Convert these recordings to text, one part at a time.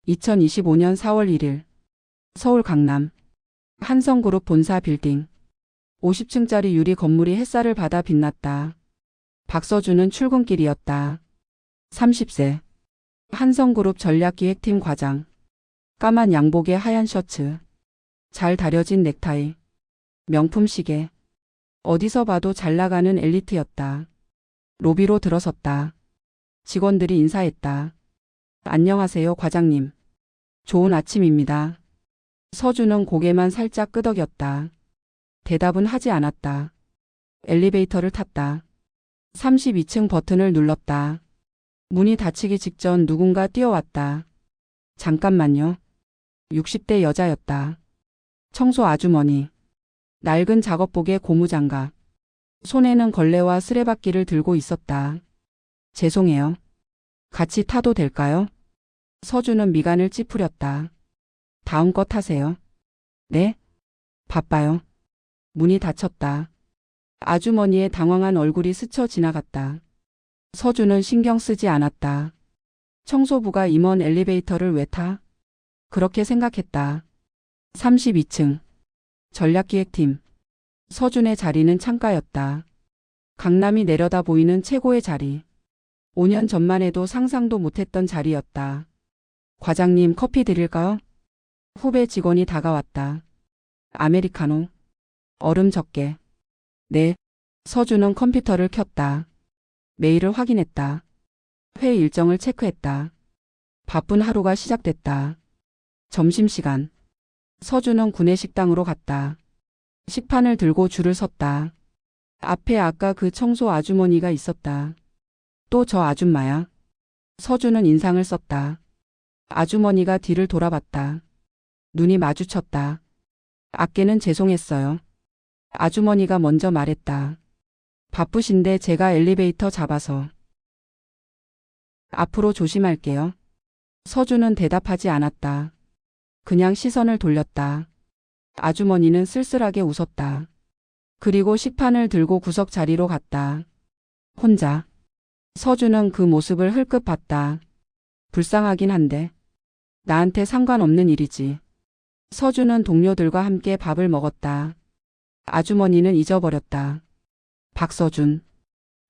2025년 4월 1일 서울 강남 한성그룹 본사 빌딩 50층짜리 유리 건물이 햇살을 받아 빛났다. 박서준은 출근길이었다. 30세. 한성그룹 전략기획팀 과장. 까만 양복에 하얀 셔츠. 잘 다려진 넥타이. 명품 시계. 어디서 봐도 잘 나가는 엘리트였다. 로비로 들어섰다. 직원들이 인사했다. 안녕하세요, 과장님. 좋은 아침입니다. 서준은 고개만 살짝 끄덕였다. 대답은 하지 않았다. 엘리베이터를 탔다. 32층 버튼을 눌렀다. 문이 닫히기 직전 누군가 뛰어왔다. 잠깐만요. 60대 여자였다. 청소 아주머니. 낡은 작업복에 고무장갑. 손에는 걸레와 쓰레받기를 들고 있었다. 죄송해요. 같이 타도 될까요? 서준은 미간을 찌푸렸다. 다음 거 타세요. 네? 바빠요. 문이 닫혔다. 아주머니의 당황한 얼굴이 스쳐 지나갔다. 서준은 신경 쓰지 않았다. 청소부가 임원 엘리베이터를 왜 타? 그렇게 생각했다. 32층. 전략기획팀. 서준의 자리는 창가였다. 강남이 내려다 보이는 최고의 자리. 5년 전만 해도 상상도 못했던 자리였다. 과장님, 커피 드릴까요? 후배 직원이 다가왔다. 아메리카노. 얼음 적게. 네. 서준은 컴퓨터를 켰다. 메일을 확인했다. 회의 일정을 체크했다. 바쁜 하루가 시작됐다. 점심시간. 서준은 구내식당으로 갔다. 식판을 들고 줄을 섰다. 앞에 아까 그 청소 아주머니가 있었다. 또 저 아줌마야. 서준은 인상을 썼다. 아주머니가 뒤를 돌아봤다. 눈이 마주쳤다. 아께는 죄송했어요. 아주머니가 먼저 말했다. 바쁘신데 제가 엘리베이터 잡아서. 앞으로 조심할게요. 서준은 대답하지 않았다. 그냥 시선을 돌렸다. 아주머니는 쓸쓸하게 웃었다. 그리고 식판을 들고 구석 자리로 갔다. 혼자. 서준은 그 모습을 흘끗 봤다. 불쌍하긴 한데. 나한테 상관없는 일이지. 서준은 동료들과 함께 밥을 먹었다. 아주머니는 잊어버렸다. 박서준.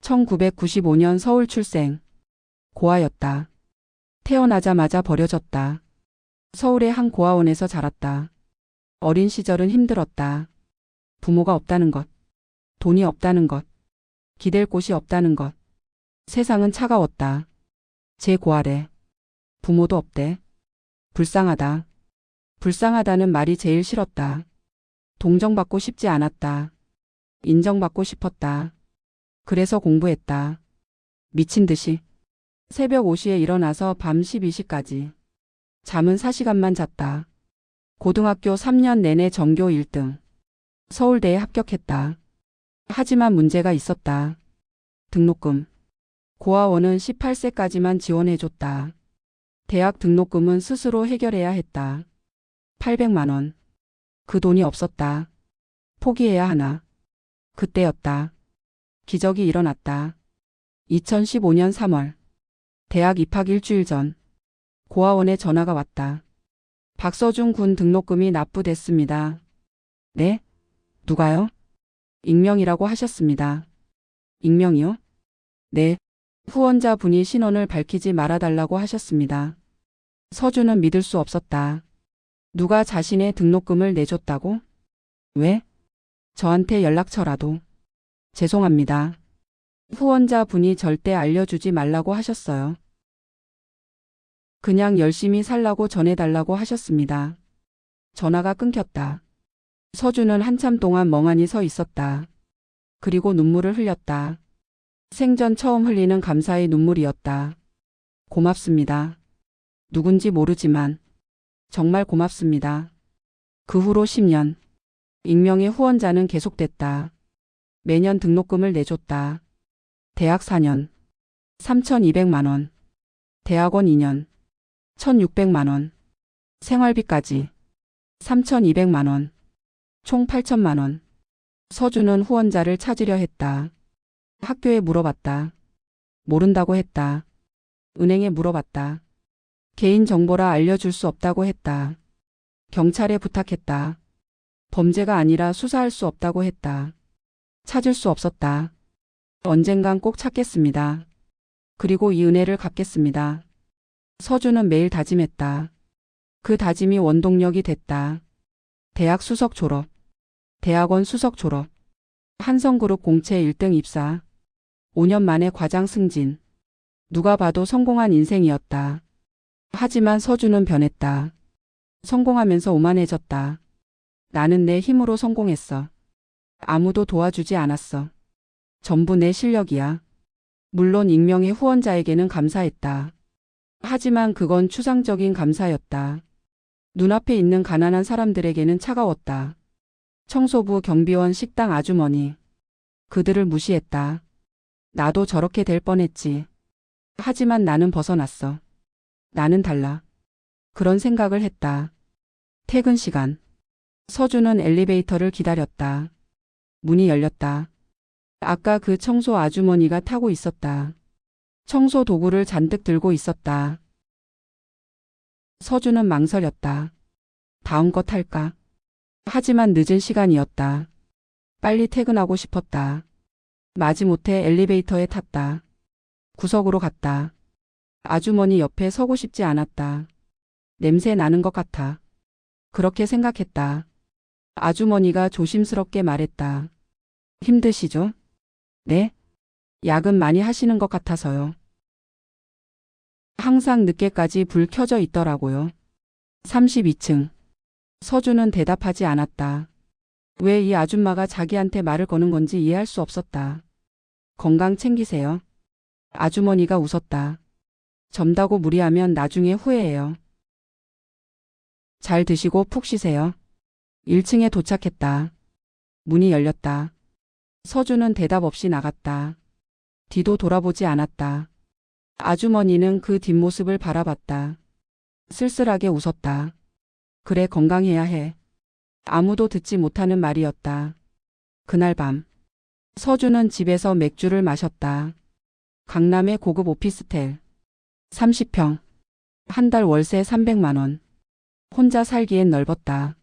1995년 서울 출생. 고아였다. 태어나자마자 버려졌다. 서울의 한 고아원에서 자랐다. 어린 시절은 힘들었다. 부모가 없다는 것. 돈이 없다는 것. 기댈 곳이 없다는 것. 세상은 차가웠다. 제 고아래. 부모도 없대. 불쌍하다. 불쌍하다는 말이 제일 싫었다. 동정받고 싶지 않았다. 인정받고 싶었다. 그래서 공부했다. 미친 듯이. 새벽 5시에 일어나서 밤 12시까지. 잠은 4시간만 잤다. 고등학교 3년 내내 전교 1등. 서울대에 합격했다. 하지만 문제가 있었다. 등록금. 고아원은 18세까지만 지원해줬다. 대학 등록금은 스스로 해결해야 했다. 800만 원. 그 돈이 없었다. 포기해야 하나. 그때였다. 기적이 일어났다. 2015년 3월. 대학 입학 일주일 전. 고아원에 전화가 왔다. 박서준 군 등록금이 납부됐습니다. 네? 누가요? 익명이라고 하셨습니다. 익명이요? 네. 후원자분이 신원을 밝히지 말아달라고 하셨습니다. 서준은 믿을 수 없었다. 누가 자신의 등록금을 내줬다고? 왜? 저한테 연락처라도. 죄송합니다. 후원자분이 절대 알려주지 말라고 하셨어요. 그냥 열심히 살라고 전해달라고 하셨습니다. 전화가 끊겼다. 서준은 한참 동안 멍하니 서 있었다. 그리고 눈물을 흘렸다. 생전 처음 흘리는 감사의 눈물이었다. 고맙습니다. 누군지 모르지만 정말 고맙습니다. 그 후로 10년. 익명의 후원자는 계속됐다. 매년 등록금을 내줬다. 대학 4년. 3,200만 원. 대학원 2년. 1,600만 원. 생활비까지. 3,200만 원. 총 8천만 원. 서준은 후원자를 찾으려 했다. 학교에 물어봤다. 모른다고 했다. 은행에 물어봤다. 개인정보라 알려줄 수 없다고 했다. 경찰에 부탁했다. 범죄가 아니라 수사할 수 없다고 했다. 찾을 수 없었다. 언젠간 꼭 찾겠습니다. 그리고 이 은혜를 갚겠습니다. 서준은 매일 다짐했다. 그 다짐이 원동력이 됐다. 대학 수석 졸업, 대학원 수석 졸업, 한성그룹 공채 1등 입사, 5년 만에 과장 승진. 누가 봐도 성공한 인생이었다. 하지만 서준은 변했다. 성공하면서 오만해졌다. 나는 내 힘으로 성공했어. 아무도 도와주지 않았어. 전부 내 실력이야. 물론 익명의 후원자에게는 감사했다. 하지만 그건 추상적인 감사였다. 눈앞에 있는 가난한 사람들에게는 차가웠다. 청소부, 경비원, 식당 아주머니. 그들을 무시했다. 나도 저렇게 될 뻔했지. 하지만 나는 벗어났어. 나는 달라. 그런 생각을 했다. 퇴근 시간. 서준은 엘리베이터를 기다렸다. 문이 열렸다. 아까 그 청소 아주머니가 타고 있었다. 청소 도구를 잔뜩 들고 있었다. 서준은 망설였다. 다음 것 할까? 하지만 늦은 시간이었다. 빨리 퇴근하고 싶었다. 마지못해 엘리베이터에 탔다. 구석으로 갔다. 아주머니 옆에 서고 싶지 않았다. 냄새 나는 것 같아. 그렇게 생각했다. 아주머니가 조심스럽게 말했다. 힘드시죠? 네? 야근 많이 하시는 것 같아서요. 항상 늦게까지 불 켜져 있더라고요. 32층. 서준은 대답하지 않았다. 왜 이 아줌마가 자기한테 말을 거는 건지 이해할 수 없었다. 건강 챙기세요. 아주머니가 웃었다. 젊다고 무리하면 나중에 후회해요. 잘 드시고 푹 쉬세요. 1층에 도착했다. 문이 열렸다. 서준은 대답 없이 나갔다. 뒤도 돌아보지 않았다. 아주머니는 그 뒷모습을 바라봤다. 쓸쓸하게 웃었다. 그래, 건강해야 해. 아무도 듣지 못하는 말이었다. 그날 밤 서준은 집에서 맥주를 마셨다. 강남의 고급 오피스텔 30평. 한 달 월세 300만 원. 혼자 살기엔 넓었다.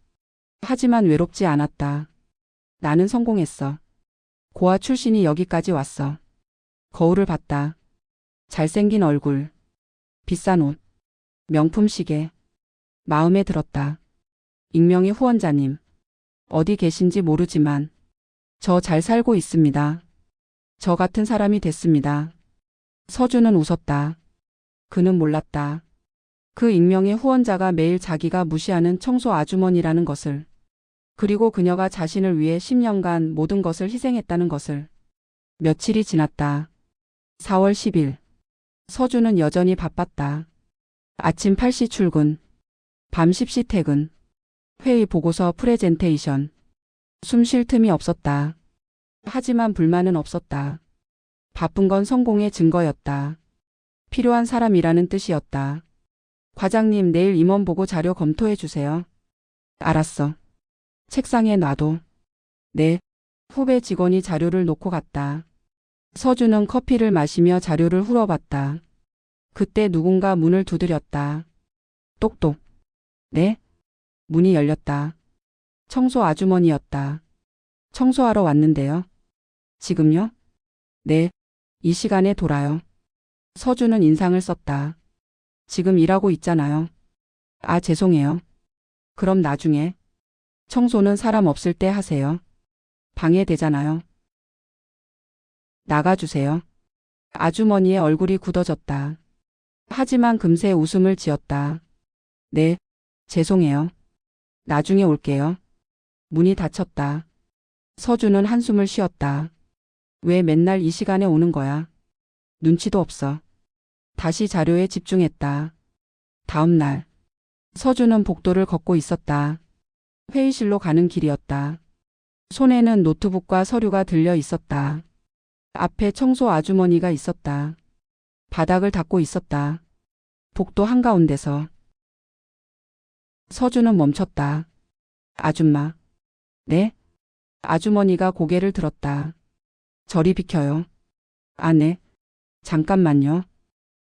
하지만 외롭지 않았다. 나는 성공했어. 고아 출신이 여기까지 왔어. 거울을 봤다. 잘생긴 얼굴, 비싼 옷, 명품 시계. 마음에 들었다. 익명의 후원자님, 어디 계신지 모르지만 저 잘 살고 있습니다. 저 같은 사람이 됐습니다. 서준은 웃었다. 그는 몰랐다. 그 익명의 후원자가 매일 자기가 무시하는 청소 아주머니라는 것을, 그리고 그녀가 자신을 위해 10년간 모든 것을 희생했다는 것을. 며칠이 지났다. 4월 10일. 서준은 여전히 바빴다. 아침 8시 출근, 밤 10시 퇴근, 회의 보고서 프레젠테이션. 숨 쉴 틈이 없었다. 하지만 불만은 없었다. 바쁜 건 성공의 증거였다. 필요한 사람이라는 뜻이었다. 과장님, 내일 임원 보고 자료 검토해 주세요. 알았어. 책상에 놔둬. 네. 후배 직원이 자료를 놓고 갔다. 서준은 커피를 마시며 자료를 훑어봤다. 그때 누군가 문을 두드렸다. 똑똑. 네? 문이 열렸다. 청소 아주머니였다. 청소하러 왔는데요. 지금요? 네. 이 시간에 돌아요. 서준은 인상을 썼다. 지금 일하고 있잖아요. 아, 죄송해요. 그럼 나중에. 청소는 사람 없을 때 하세요. 방해되잖아요. 나가주세요. 아주머니의 얼굴이 굳어졌다. 하지만 금세 웃음을 지었다. 네, 죄송해요. 나중에 올게요. 문이 닫혔다. 서준은 한숨을 쉬었다. 왜 맨날 이 시간에 오는 거야? 눈치도 없어. 다시 자료에 집중했다. 다음 날. 서준은 복도를 걷고 있었다. 회의실로 가는 길이었다. 손에는 노트북과 서류가 들려 있었다. 앞에 청소 아주머니가 있었다. 바닥을 닦고 있었다. 복도 한가운데서. 서준은 멈췄다. 아줌마. 네? 아주머니가 고개를 들었다. 저리 비켜요. 아, 네. 잠깐만요.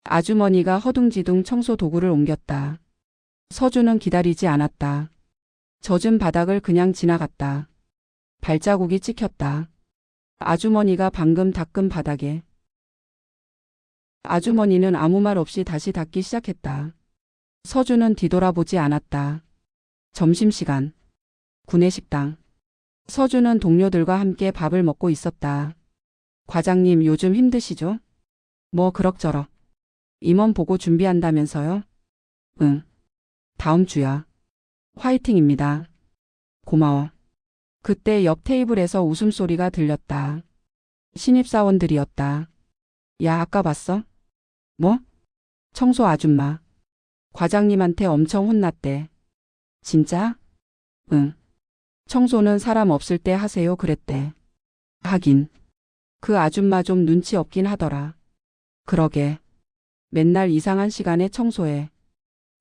아주머니가 허둥지둥 청소 도구를 옮겼다. 서준은 기다리지 않았다. 젖은 바닥을 그냥 지나갔다. 발자국이 찍혔다. 아주머니가 방금 닦은 바닥에. 아주머니는 아무 말 없이 다시 닦기 시작했다. 서준은 뒤돌아보지 않았다. 점심시간. 구내식당. 서준은 동료들과 함께 밥을 먹고 있었다. 과장님 요즘 힘드시죠? 뭐 그럭저럭. 임원 보고 준비한다면서요? 응. 다음 주야. 화이팅입니다. 고마워. 그때 옆 테이블에서 웃음소리가 들렸다. 신입사원들이었다. 야, 아까 봤어? 뭐? 청소 아줌마. 과장님한테 엄청 혼났대. 진짜? 응. 청소는 사람 없을 때 하세요 그랬대. 하긴. 그 아줌마 좀 눈치 없긴 하더라. 그러게. 맨날 이상한 시간에 청소해.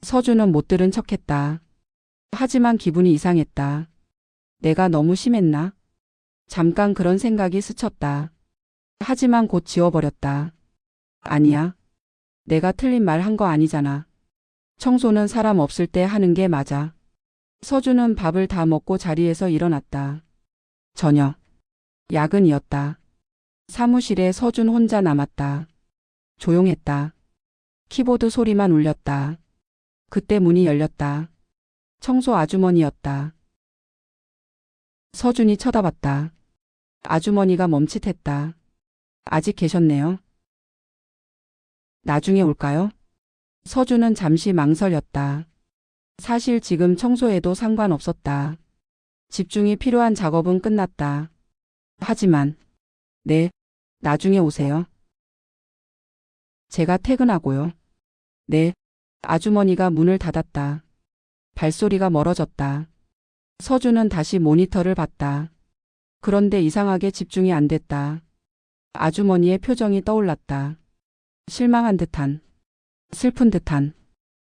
서준은 못 들은 척했다. 하지만 기분이 이상했다. 내가 너무 심했나? 잠깐 그런 생각이 스쳤다. 하지만 곧 지워버렸다. 아니야. 내가 틀린 말 한 거 아니잖아. 청소는 사람 없을 때 하는 게 맞아. 서준은 밥을 다 먹고 자리에서 일어났다. 저녁. 야근이었다. 사무실에 서준 혼자 남았다. 조용했다. 키보드 소리만 울렸다. 그때 문이 열렸다. 청소 아주머니였다. 서준이 쳐다봤다. 아주머니가 멈칫했다. 아직 계셨네요. 나중에 올까요? 서준은 잠시 망설였다. 사실 지금 청소해도 상관없었다. 집중이 필요한 작업은 끝났다. 하지만, 네, 나중에 오세요. 제가 퇴근하고요. 네, 아주머니가 문을 닫았다. 발소리가 멀어졌다. 서준은 다시 모니터를 봤다. 그런데 이상하게 집중이 안 됐다. 아주머니의 표정이 떠올랐다. 실망한 듯한, 슬픈 듯한.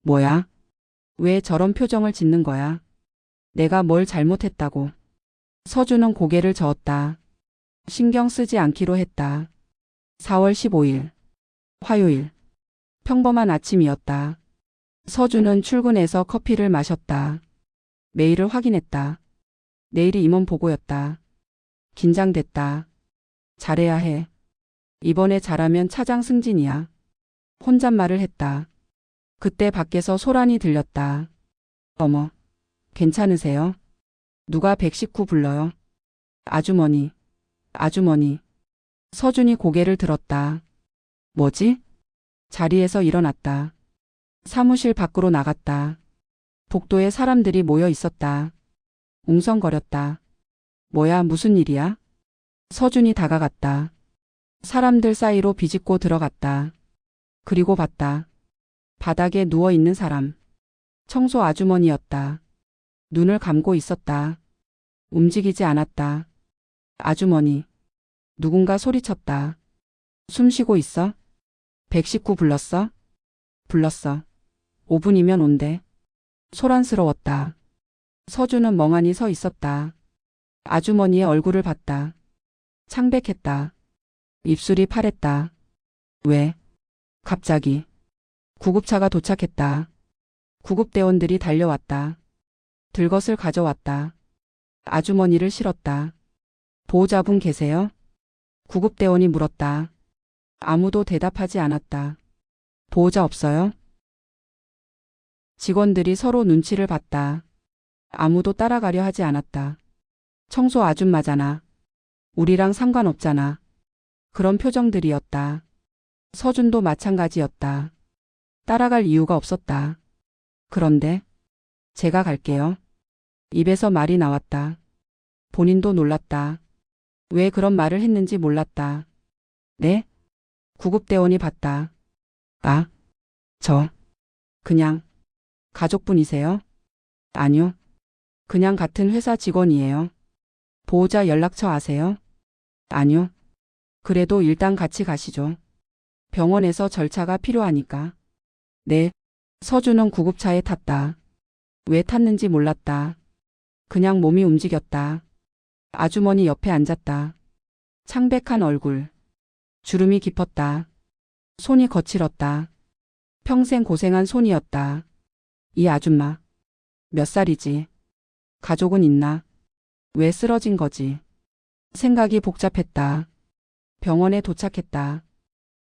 뭐야? 왜 저런 표정을 짓는 거야? 내가 뭘 잘못했다고. 서준은 고개를 저었다. 신경 쓰지 않기로 했다. 4월 15일. 화요일. 평범한 아침이었다. 서준은 출근해서 커피를 마셨다. 메일을 확인했다. 내일이 임원 보고였다. 긴장됐다. 잘해야 해. 이번에 잘하면 차장 승진이야. 혼잣말을 했다. 그때 밖에서 소란이 들렸다. 어머, 괜찮으세요? 누가 119 불러요? 아주머니, 아주머니. 서준이 고개를 들었다. 뭐지? 자리에서 일어났다. 사무실 밖으로 나갔다. 복도에 사람들이 모여 있었다. 웅성거렸다. 뭐야, 무슨 일이야? 서준이 다가갔다. 사람들 사이로 비집고 들어갔다. 그리고 봤다. 바닥에 누워 있는 사람. 청소 아주머니였다. 눈을 감고 있었다. 움직이지 않았다. 아주머니. 누군가 소리쳤다. 숨 쉬고 있어? 119 불렀어? 불렀어. 5분이면 온대. 소란스러웠다. 서준은 멍하니 서 있었다. 아주머니의 얼굴을 봤다. 창백했다. 입술이 파랬다. 왜? 갑자기. 구급차가 도착했다. 구급대원들이 달려왔다. 들것을 가져왔다. 아주머니를 실었다. 보호자분 계세요? 구급대원이 물었다. 아무도 대답하지 않았다. 보호자 없어요? 직원들이 서로 눈치를 봤다. 아무도 따라가려 하지 않았다. 청소 아줌마잖아. 우리랑 상관없잖아. 그런 표정들이었다. 서준도 마찬가지였다. 따라갈 이유가 없었다. 그런데 제가 갈게요. 입에서 말이 나왔다. 본인도 놀랐다. 왜 그런 말을 했는지 몰랐다. 네? 구급대원이 봤다. 아, 그냥 가족분이세요? 아니요. 그냥 같은 회사 직원이에요. 보호자 연락처 아세요? 아니요. 그래도 일단 같이 가시죠. 병원에서 절차가 필요하니까. 네. 서준은 구급차에 탔다. 왜 탔는지 몰랐다. 그냥 몸이 움직였다. 아주머니 옆에 앉았다. 창백한 얼굴. 주름이 깊었다. 손이 거칠었다. 평생 고생한 손이었다. 이 아줌마. 몇 살이지? 가족은 있나? 왜 쓰러진 거지? 생각이 복잡했다. 병원에 도착했다.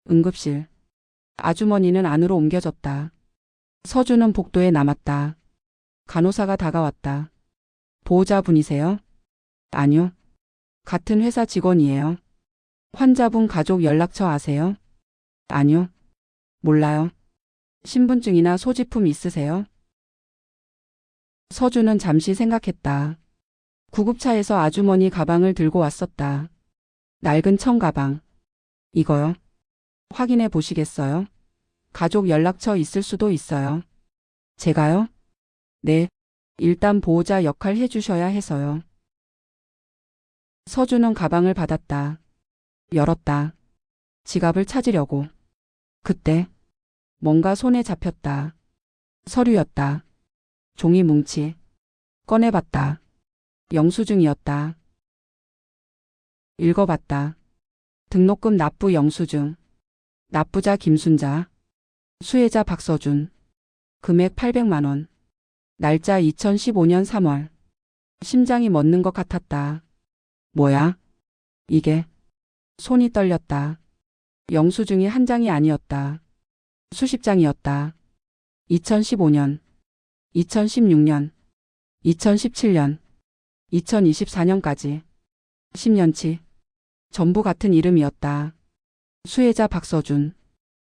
응급실. 아주머니는 안으로 옮겨졌다. 서준은 복도에 남았다. 간호사가 다가왔다. 보호자분이세요? 아니요. 같은 회사 직원이에요. 환자분 가족 연락처 아세요? 아니요. 몰라요. 신분증이나 소지품 있으세요? 서준은 잠시 생각했다. 구급차에서 아주머니 가방을 들고 왔었다. 낡은 청 가방. 이거요. 확인해 보시겠어요? 가족 연락처 있을 수도 있어요. 제가요? 네. 일단 보호자 역할 해주셔야 해서요. 서준은 가방을 받았다. 열었다. 지갑을 찾으려고. 그때 뭔가 손에 잡혔다. 서류였다. 종이 뭉치. 꺼내봤다. 영수증이었다. 읽어봤다. 등록금 납부 영수증. 납부자 김순자. 수혜자 박서준. 금액 800만 원. 날짜 2015년 3월. 심장이 멎는 것 같았다. 뭐야? 이게. 손이 떨렸다. 영수증이 한 장이 아니었다. 수십 장이었다. 2015년, 2016년, 2017년, 2024년까지 10년치. 전부 같은 이름이었다. 수혜자 박서준.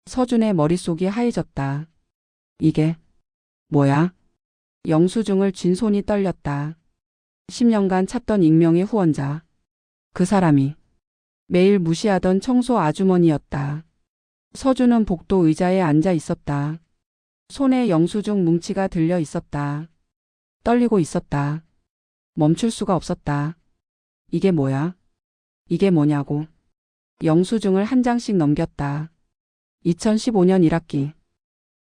서준의 머릿속이 하얘졌다. 이게 뭐야? 영수증을 쥔 손이 떨렸다. 10년간 찾던 익명의 후원자. 그 사람이 매일 무시하던 청소 아주머니였다. 서준은 복도 의자에 앉아 있었다. 손에 영수증 뭉치가 들려 있었다. 떨리고 있었다. 멈출 수가 없었다. 이게 뭐야? 이게 뭐냐고. 영수증을 한 장씩 넘겼다. 2015년 1학기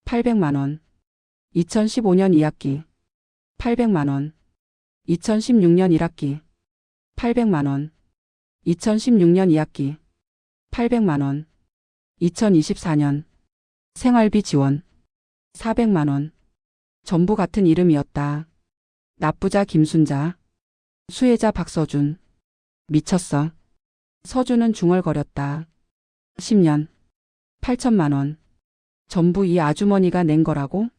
800만 원. 2015년 2학기 800만 원. 2016년 1학기 800만 원. 2016년 2학기 800만 원. 2024년 생활비 지원 400만 원. 전부 같은 이름이었다. 납부자 김순자. 수혜자 박서준. 미쳤어. 서준은 중얼거렸다. 10년 8천만 원. 전부 이 아주머니가 낸 거라고?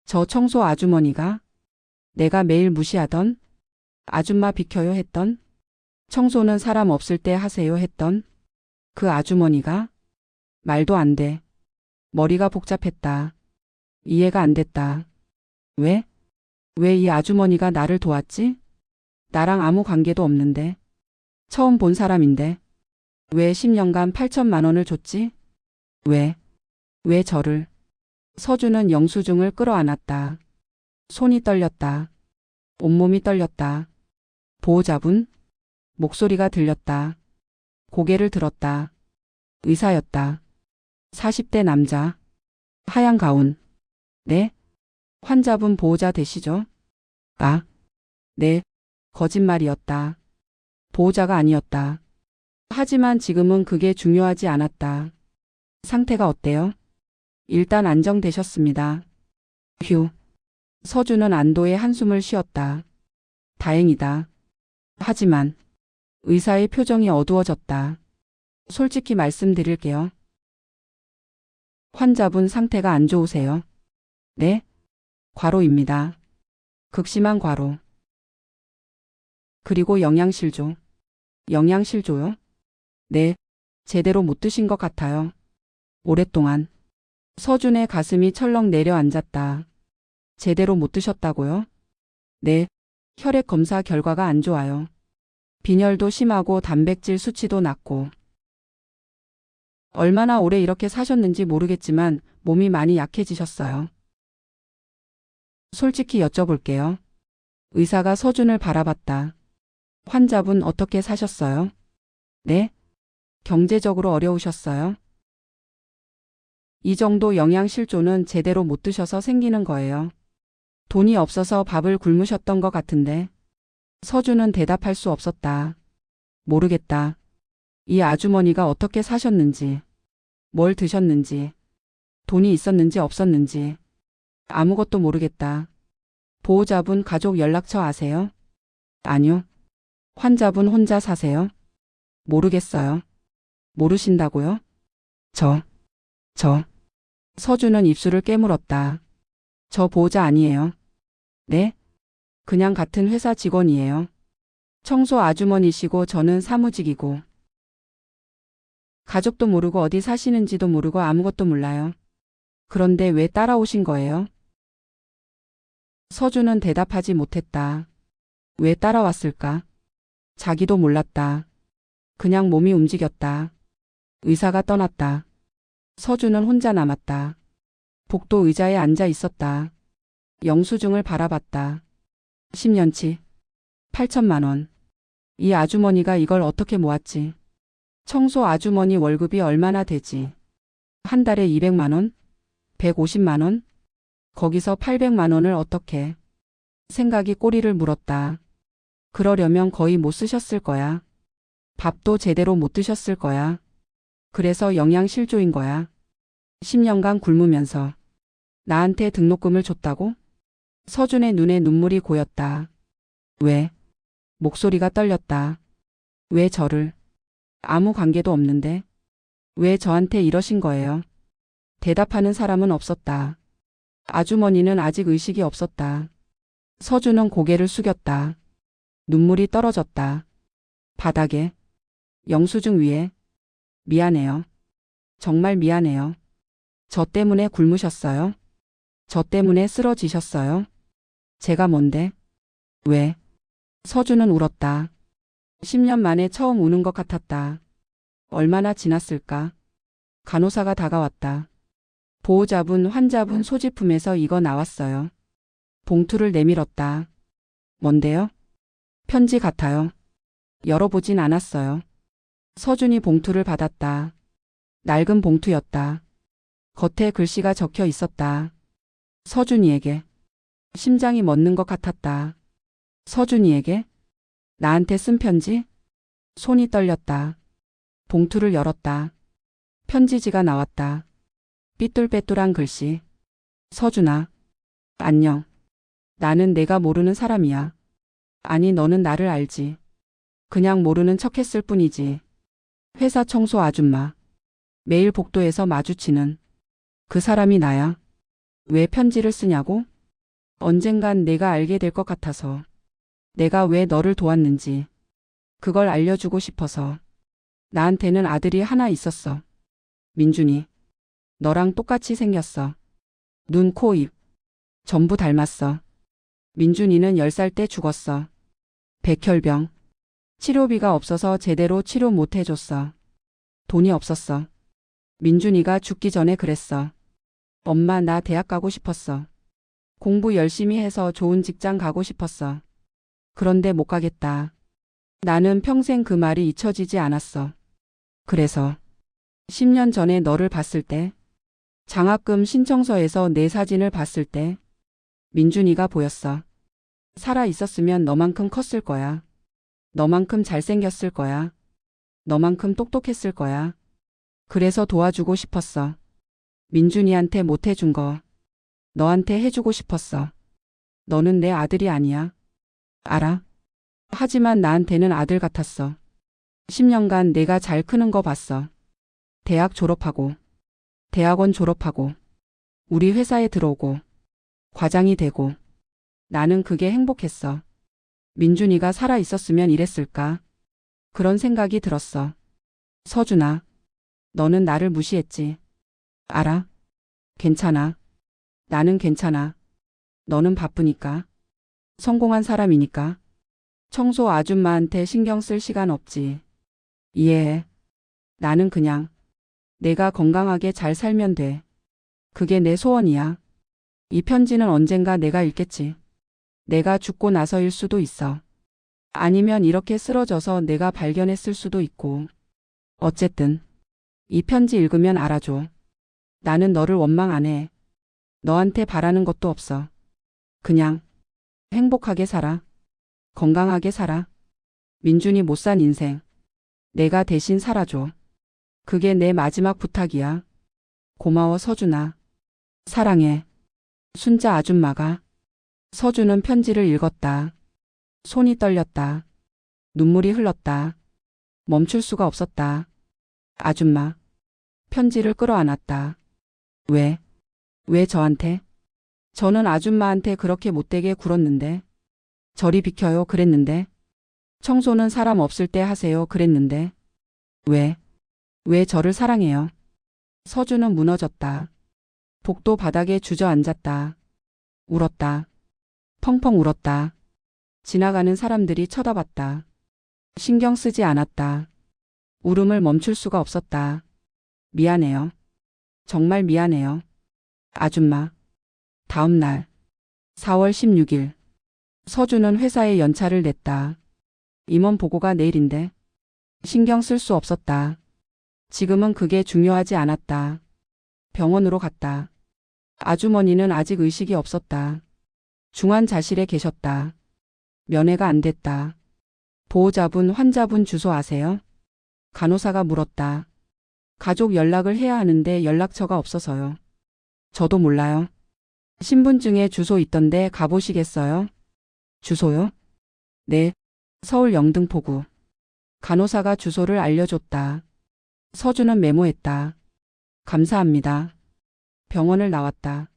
저 청소 아주머니가? 내가 매일 무시하던? 아줌마 비켜요 했던? 청소는 사람 없을 때 하세요 했던? 그 아주머니가? 말도 안 돼. 머리가 복잡했다. 이해가 안 됐다. 왜? 왜 이 아주머니가 나를 도왔지? 나랑 아무 관계도 없는데. 처음 본 사람인데. 왜 10년간 8천만 원을 줬지? 왜? 왜 저를? 서준은 영수증을 끌어안았다. 손이 떨렸다. 온몸이 떨렸다. 보호자분? 목소리가 들렸다. 고개를 들었다. 의사였다. 40대 남자. 하얀 가운. 네? 환자분 보호자 되시죠? 아, 네. 거짓말이었다. 보호자가 아니었다. 하지만 지금은 그게 중요하지 않았다. 상태가 어때요? 일단 안정되셨습니다. 휴. 서준은 안도의 한숨을 쉬었다. 다행이다. 하지만 의사의 표정이 어두워졌다. 솔직히 말씀드릴게요. 환자분 상태가 안 좋으세요? 네? 과로입니다. 극심한 과로. 그리고 영양실조. 영양실조요? 네. 제대로 못 드신 것 같아요. 오랫동안. 서준의 가슴이 철렁 내려앉았다. 제대로 못 드셨다고요? 네. 혈액 검사 결과가 안 좋아요. 빈혈도 심하고 단백질 수치도 낮고. 얼마나 오래 이렇게 사셨는지 모르겠지만 몸이 많이 약해지셨어요. 솔직히 여쭤볼게요. 의사가 서준을 바라봤다. 환자분 어떻게 사셨어요? 네? 경제적으로 어려우셨어요? 이 정도 영양실조는 제대로 못 드셔서 생기는 거예요. 돈이 없어서 밥을 굶으셨던 것 같은데. 서준은 대답할 수 없었다. 모르겠다. 이 아주머니가 어떻게 사셨는지, 뭘 드셨는지, 돈이 있었는지 없었는지 아무것도 모르겠다. 보호자분 가족 연락처 아세요? 아니요. 환자분 혼자 사세요? 모르겠어요. 모르신다고요? 저. 서준은 입술을 깨물었다. 저 보호자 아니에요. 네? 그냥 같은 회사 직원이에요. 청소 아주머니시고 저는 사무직이고. 가족도 모르고 어디 사시는지도 모르고 아무것도 몰라요. 그런데 왜 따라오신 거예요? 서준은 대답하지 못했다. 왜 따라왔을까? 자기도 몰랐다. 그냥 몸이 움직였다. 의사가 떠났다. 서준은 혼자 남았다. 복도 의자에 앉아 있었다. 영수증을 바라봤다. 10년치. 8천만 원. 이 아주머니가 이걸 어떻게 모았지? 청소 아주머니 월급이 얼마나 되지? 한 달에 200만 원? 150만 원? 거기서 800만 원을 어떻게? 생각이 꼬리를 물었다. 그러려면 거의 못 쓰셨을 거야. 밥도 제대로 못 드셨을 거야. 그래서 영양실조인 거야. 10년간 굶으면서 나한테 등록금을 줬다고? 서준의 눈에 눈물이 고였다. 왜? 목소리가 떨렸다. 왜 저를? 아무 관계도 없는데. 왜 저한테 이러신 거예요? 대답하는 사람은 없었다. 아주머니는 아직 의식이 없었다. 서준은 고개를 숙였다. 눈물이 떨어졌다. 바닥에. 영수증 위에. 미안해요. 정말 미안해요. 저 때문에 굶으셨어요? 저 때문에 쓰러지셨어요? 제가 뭔데? 왜? 서준은 울었다. 10년 만에 처음 우는 것 같았다. 얼마나 지났을까? 간호사가 다가왔다. 보호자분, 환자분 소지품에서 이거 나왔어요. 봉투를 내밀었다. 뭔데요? 편지 같아요. 열어보진 않았어요. 서준이 봉투를 받았다. 낡은 봉투였다. 겉에 글씨가 적혀 있었다. 서준이에게. 심장이 멎는 것 같았다. 서준이에게? 나한테 쓴 편지? 손이 떨렸다. 봉투를 열었다. 편지지가 나왔다. 삐뚤빼뚤한 글씨. 서준아. 안녕. 나는 내가 모르는 사람이야. 아니, 너는 나를 알지. 그냥 모르는 척했을 뿐이지. 회사 청소 아줌마. 매일 복도에서 마주치는 그 사람이 나야. 왜 편지를 쓰냐고? 언젠간 내가 알게 될 것 같아서. 내가 왜 너를 도왔는지. 그걸 알려주고 싶어서. 나한테는 아들이 하나 있었어. 민준이. 너랑 똑같이 생겼어. 눈, 코, 입. 전부 닮았어. 민준이는 10살 때 죽었어. 백혈병. 치료비가 없어서 제대로 치료 못 해줬어. 돈이 없었어. 민준이가 죽기 전에 그랬어. 엄마, 나 대학 가고 싶었어. 공부 열심히 해서 좋은 직장 가고 싶었어. 그런데 못 가겠다. 나는 평생 그 말이 잊혀지지 않았어. 그래서 10년 전에 너를 봤을 때, 장학금 신청서에서 내 사진을 봤을 때 민준이가 보였어. 살아 있었으면 너만큼 컸을 거야. 너만큼 잘생겼을 거야. 너만큼 똑똑했을 거야. 그래서 도와주고 싶었어. 민준이한테 못 해준 거 너한테 해주고 싶었어. 너는 내 아들이 아니야. 알아? 하지만 나한테는 아들 같았어. 10년간 내가 잘 크는 거 봤어. 대학 졸업하고, 대학원 졸업하고, 우리 회사에 들어오고, 과장이 되고. 나는 그게 행복했어. 민준이가 살아 있었으면 이랬을까? 그런 생각이 들었어. 서준아, 너는 나를 무시했지. 알아? 괜찮아. 나는 괜찮아. 너는 바쁘니까. 성공한 사람이니까. 청소 아줌마한테 신경 쓸 시간 없지. 이해해. 나는 그냥 내가 건강하게 잘 살면 돼. 그게 내 소원이야. 이 편지는 언젠가 내가 읽겠지. 내가 죽고 나서일 수도 있어. 아니면 이렇게 쓰러져서 내가 발견했을 수도 있고. 어쨌든 이 편지 읽으면 알아줘. 나는 너를 원망 안 해. 너한테 바라는 것도 없어. 그냥 행복하게 살아. 건강하게 살아. 민준이 못 산 인생. 내가 대신 살아줘. 그게 내 마지막 부탁이야. 고마워, 서준아. 사랑해. 순자 아줌마가. 서준은 편지를 읽었다. 손이 떨렸다. 눈물이 흘렀다. 멈출 수가 없었다. 아줌마. 편지를 끌어안았다. 왜? 왜 저한테? 저는 아줌마한테 그렇게 못되게 굴었는데. 저리 비켜요 그랬는데. 청소는 사람 없을 때 하세요 그랬는데. 왜? 왜 저를 사랑해요? 서준은 무너졌다. 복도 바닥에 주저앉았다. 울었다. 펑펑 울었다. 지나가는 사람들이 쳐다봤다. 신경 쓰지 않았다. 울음을 멈출 수가 없었다. 미안해요. 정말 미안해요. 아줌마. 다음 날 4월 16일 서준은 회사에 연차를 냈다. 임원 보고가 내일인데 신경 쓸 수 없었다. 지금은 그게 중요하지 않았다. 병원으로 갔다. 아주머니는 아직 의식이 없었다. 중환자실에 계셨다. 면회가 안 됐다. 보호자분 환자분 주소 아세요? 간호사가 물었다. 가족 연락을 해야 하는데 연락처가 없어서요. 저도 몰라요. 신분증에 주소 있던데 가보시겠어요? 주소요? 네. 서울 영등포구. 간호사가 주소를 알려줬다. 서준은 메모했다. 감사합니다. 병원을 나왔다.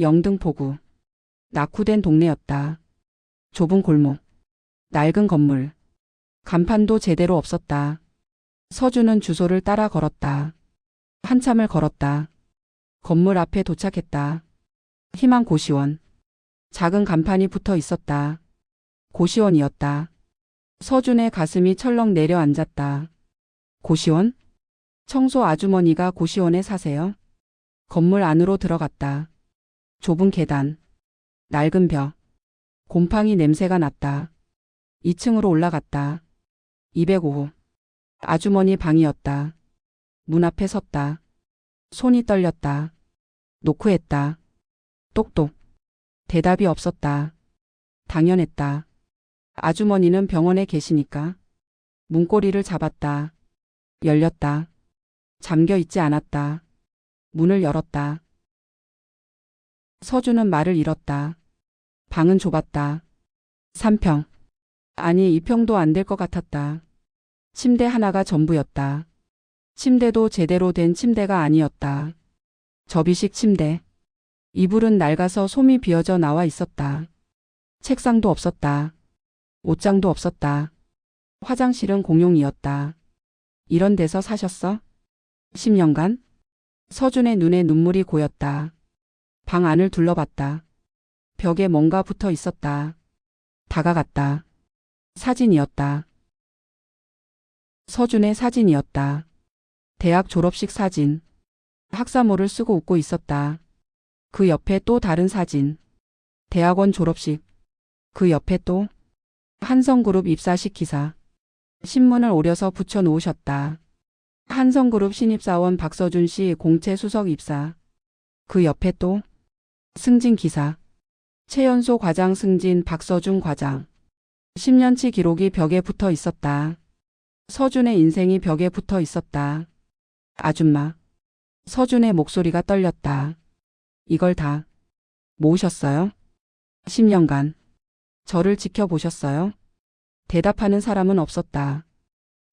영등포구. 낙후된 동네였다. 좁은 골목. 낡은 건물. 간판도 제대로 없었다. 서준은 주소를 따라 걸었다. 한참을 걸었다. 건물 앞에 도착했다. 희망 고시원. 작은 간판이 붙어 있었다. 고시원이었다. 서준의 가슴이 철렁 내려앉았다. 고시원? 청소 아주머니가 고시원에 사세요? 건물 안으로 들어갔다. 좁은 계단. 낡은 벽. 곰팡이 냄새가 났다. 2층으로 올라갔다. 205호. 아주머니 방이었다. 문 앞에 섰다. 손이 떨렸다. 노크했다. 똑똑. 대답이 없었다. 당연했다. 아주머니는 병원에 계시니까. 문고리를 잡았다. 열렸다. 잠겨 있지 않았다. 문을 열었다. 서준은 말을 잃었다. 방은 좁았다. 3평. 아니 2평도 안 될 것 같았다. 침대 하나가 전부였다. 침대도 제대로 된 침대가 아니었다. 접이식 침대. 이불은 낡아서 솜이 비어져 나와 있었다. 책상도 없었다. 옷장도 없었다. 화장실은 공용이었다. 이런 데서 사셨어? 10년간? 서준의 눈에 눈물이 고였다. 방 안을 둘러봤다. 벽에 뭔가 붙어 있었다. 다가갔다. 사진이었다. 서준의 사진이었다. 대학 졸업식 사진. 학사모를 쓰고 웃고 있었다. 그 옆에 또 다른 사진. 대학원 졸업식. 그 옆에 또 한성그룹 입사식 기사. 신문을 오려서 붙여 놓으셨다. 한성그룹 신입사원 박서준 씨 공채 수석 입사. 그 옆에 또 승진 기사. 최연소 과장 승진 박서준 과장. 10년치 기록이 벽에 붙어 있었다. 서준의 인생이 벽에 붙어 있었다. 아줌마. 서준의 목소리가 떨렸다. 이걸 다 모으셨어요? 10년간. 저를 지켜보셨어요? 대답하는 사람은 없었다.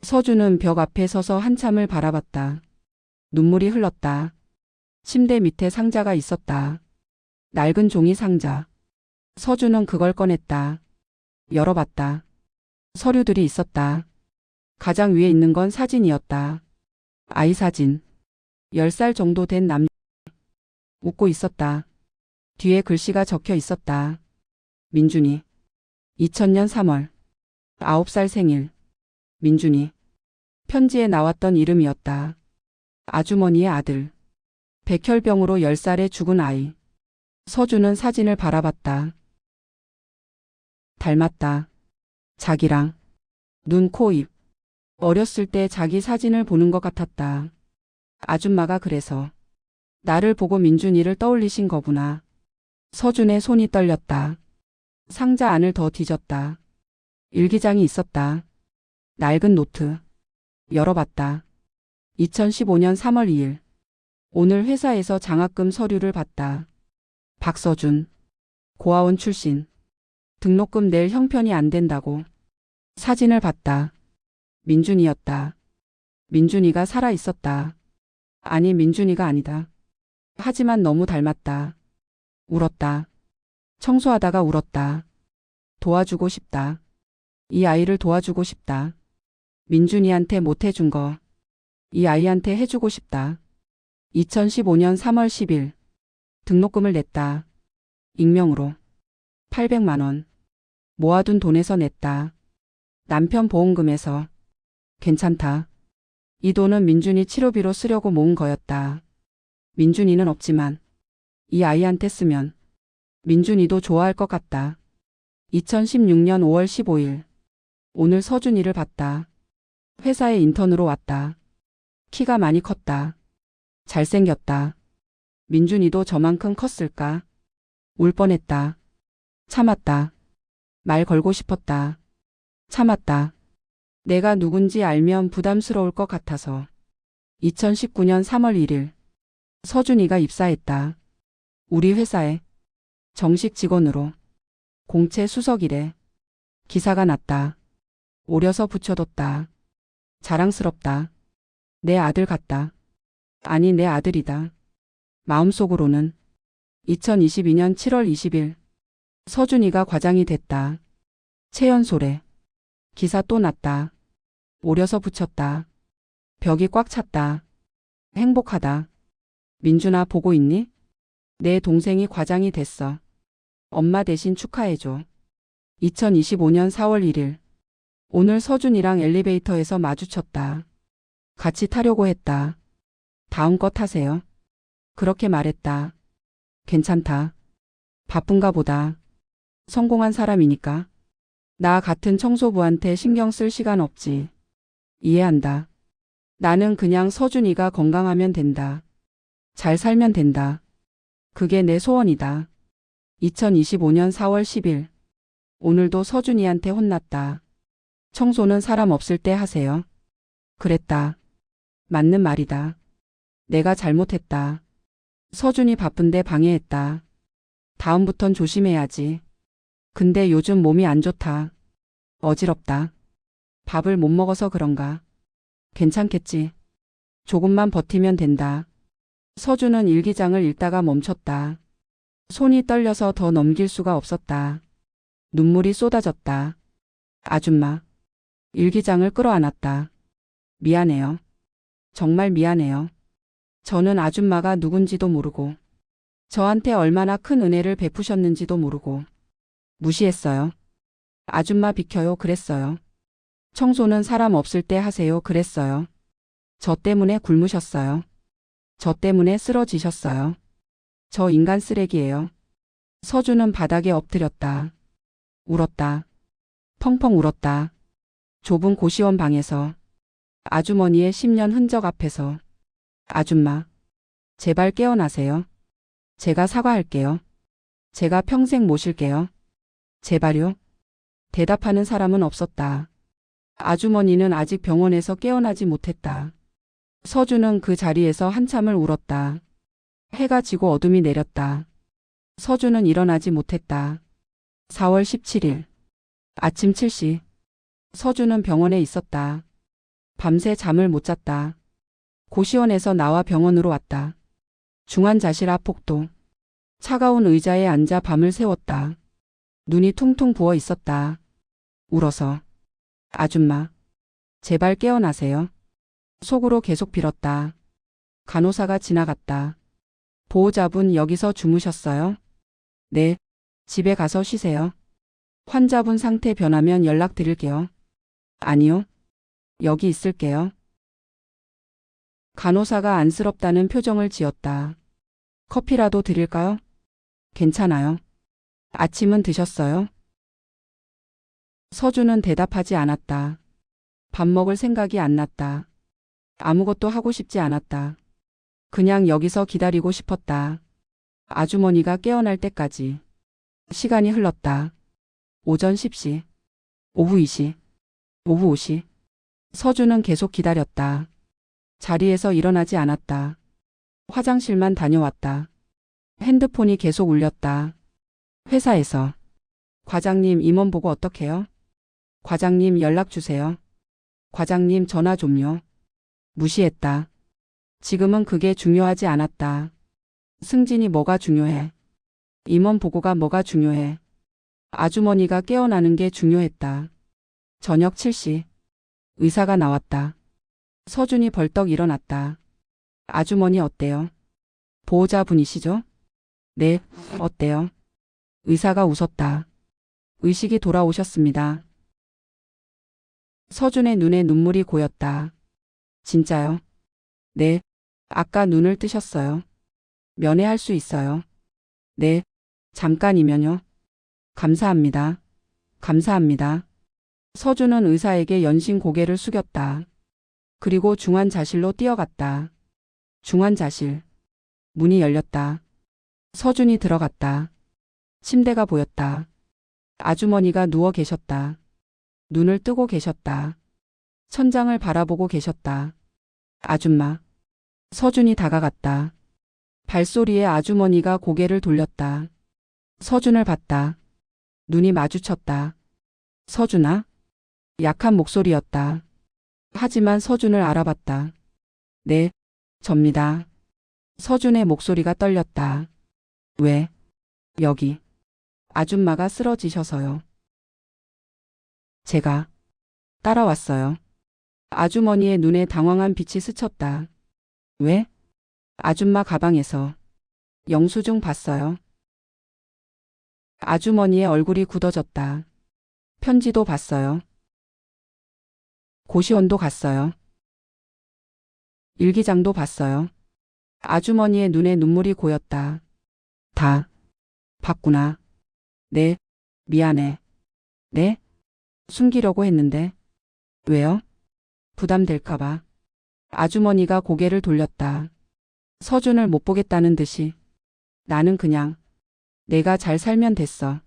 서준은 벽 앞에 서서 한참을 바라봤다. 눈물이 흘렀다. 침대 밑에 상자가 있었다. 낡은 종이 상자. 서준은 그걸 꺼냈다. 열어봤다. 서류들이 있었다. 가장 위에 있는 건 사진이었다. 아이 사진. 10살 정도 된 남자. 웃고 있었다. 뒤에 글씨가 적혀 있었다. 민준이. 2000년 3월. 9살 생일. 민준이. 편지에 나왔던 이름이었다. 아주머니의 아들. 백혈병으로 10살에 죽은 아이. 서준은 사진을 바라봤다. 닮았다. 자기랑. 눈, 코, 입. 어렸을 때 자기 사진을 보는 것 같았다. 아줌마가 그래서 나를 보고 민준이를 떠올리신 거구나. 서준의 손이 떨렸다. 상자 안을 더 뒤졌다. 일기장이 있었다. 낡은 노트. 열어봤다. 2015년 3월 2일. 오늘 회사에서 장학금 서류를 받다. 박서준. 고아원 출신. 등록금 낼 형편이 안 된다고. 사진을 봤다. 민준이였다. 민준이가 살아 있었다. 아니, 민준이가 아니다. 하지만 너무 닮았다. 울었다. 청소하다가 울었다. 도와주고 싶다. 이 아이를 도와주고 싶다. 민준이한테 못 해준 거 이 아이한테 해주고 싶다. 2015년 3월 10일 등록금을 냈다. 익명으로 800만 원. 모아둔 돈에서 냈다. 남편 보험금에서. 괜찮다. 이 돈은 민준이 치료비로 쓰려고 모은 거였다. 민준이는 없지만 이 아이한테 쓰면 민준이도 좋아할 것 같다. 2016년 5월 15일 오늘 서준이를 봤다. 회사에 인턴으로 왔다. 키가 많이 컸다. 잘생겼다. 민준이도 저만큼 컸을까? 울 뻔했다. 참았다. 말 걸고 싶었다. 참았다. 내가 누군지 알면 부담스러울 것 같아서. 2019년 3월 1일 서준이가 입사했다. 우리 회사에 정식 직원으로. 공채 수석이래. 기사가 났다. 오려서 붙여뒀다. 자랑스럽다. 내 아들 같다. 아니, 내 아들이다. 마음속으로는. 2022년 7월 20일 서준이가 과장이 됐다. 채연소래. 기사 또 났다. 오려서 붙였다. 벽이 꽉 찼다. 행복하다. 민준아, 보고 있니? 내 동생이 과장이 됐어. 엄마 대신 축하해줘. 2025년 4월 1일 오늘 서준이랑 엘리베이터에서 마주쳤다. 같이 타려고 했다. 다음 거 타세요. 그렇게 말했다. 괜찮다. 바쁜가 보다. 성공한 사람이니까. 나 같은 청소부한테 신경 쓸 시간 없지. 이해한다. 나는 그냥 서준이가 건강하면 된다. 잘 살면 된다. 그게 내 소원이다. 2025년 4월 10일 오늘도 서준이한테 혼났다. 청소는 사람 없을 때 하세요. 그랬다. 맞는 말이다. 내가 잘못했다. 서준이 바쁜데 방해했다. 다음부턴 조심해야지. 근데 요즘 몸이 안 좋다. 어지럽다. 밥을 못 먹어서 그런가. 괜찮겠지. 조금만 버티면 된다. 서준은 일기장을 읽다가 멈췄다. 손이 떨려서 더 넘길 수가 없었다. 눈물이 쏟아졌다. 아줌마. 일기장을 끌어안았다. 미안해요. 정말 미안해요. 저는 아줌마가 누군지도 모르고 저한테 얼마나 큰 은혜를 베푸셨는지도 모르고 무시했어요. 아줌마 비켜요 그랬어요. 청소는 사람 없을 때 하세요 그랬어요. 저 때문에 굶으셨어요. 저 때문에 쓰러지셨어요. 저 인간 쓰레기예요. 서준은 바닥에 엎드렸다. 울었다. 펑펑 울었다. 좁은 고시원 방에서. 아주머니의 10년 흔적 앞에서. 아줌마. 제발 깨어나세요. 제가 사과할게요. 제가 평생 모실게요. 제발요. 대답하는 사람은 없었다. 아주머니는 아직 병원에서 깨어나지 못했다. 서준은 그 자리에서 한참을 울었다. 해가 지고 어둠이 내렸다. 서준은 일어나지 못했다. 4월 17일 아침 7시 서준은 병원에 있었다. 밤새 잠을 못 잤다. 고시원에서 나와 병원으로 왔다. 중환자실 앞 복도. 차가운 의자에 앉아 밤을 새웠다. 눈이 퉁퉁 부어 있었다. 울어서. 아줌마. 제발 깨어나세요. 속으로 계속 빌었다. 간호사가 지나갔다. 보호자분 여기서 주무셨어요? 네. 집에 가서 쉬세요. 환자분 상태 변하면 연락드릴게요. 아니요. 여기 있을게요. 간호사가 안쓰럽다는 표정을 지었다. 커피라도 드릴까요? 괜찮아요. 아침은 드셨어요? 서준은 대답하지 않았다. 밥 먹을 생각이 안 났다. 아무것도 하고 싶지 않았다. 그냥 여기서 기다리고 싶었다. 아주머니가 깨어날 때까지. 시간이 흘렀다. 오전 10시, 오후 2시, 오후 5시. 서준은 계속 기다렸다. 자리에서 일어나지 않았다. 화장실만 다녀왔다. 핸드폰이 계속 울렸다. 회사에서. 과장님 임원 보고 어떡해요? 과장님 연락 주세요. 과장님 전화 좀요. 무시했다. 지금은 그게 중요하지 않았다. 승진이 뭐가 중요해? 임원 보고가 뭐가 중요해? 아주머니가 깨어나는 게 중요했다. 저녁 7시. 의사가 나왔다. 서준이 벌떡 일어났다. 아주머니 어때요? 보호자분이시죠? 네, 어때요? 의사가 웃었다. 의식이 돌아오셨습니다. 서준의 눈에 눈물이 고였다. 진짜요? 네, 아까 눈을 뜨셨어요. 면회할 수 있어요. 네, 잠깐이면요. 감사합니다. 감사합니다. 서준은 의사에게 연신 고개를 숙였다. 그리고 중환자실로 뛰어갔다. 중환자실. 문이 열렸다. 서준이 들어갔다. 침대가 보였다. 아주머니가 누워 계셨다. 눈을 뜨고 계셨다. 천장을 바라보고 계셨다. 아줌마. 서준이 다가갔다. 발소리에 아주머니가 고개를 돌렸다. 서준을 봤다. 눈이 마주쳤다. 서준아? 약한 목소리였다. 하지만 서준을 알아봤다. 네, 접니다. 서준의 목소리가 떨렸다. 왜? 여기. 아줌마가 쓰러지셔서요. 제가 따라왔어요. 아주머니의 눈에 당황한 빛이 스쳤다. 왜? 아줌마 가방에서 영수증 봤어요. 아주머니의 얼굴이 굳어졌다. 편지도 봤어요. 고시원도 갔어요. 일기장도 봤어요. 아주머니의 눈에 눈물이 고였다. 다 봤구나. 네, 미안해. 네? 숨기려고 했는데. 왜요? 부담될까봐. 아주머니가 고개를 돌렸다. 서준을 못 보겠다는 듯이. 나는 그냥 내가 잘 살면 됐어.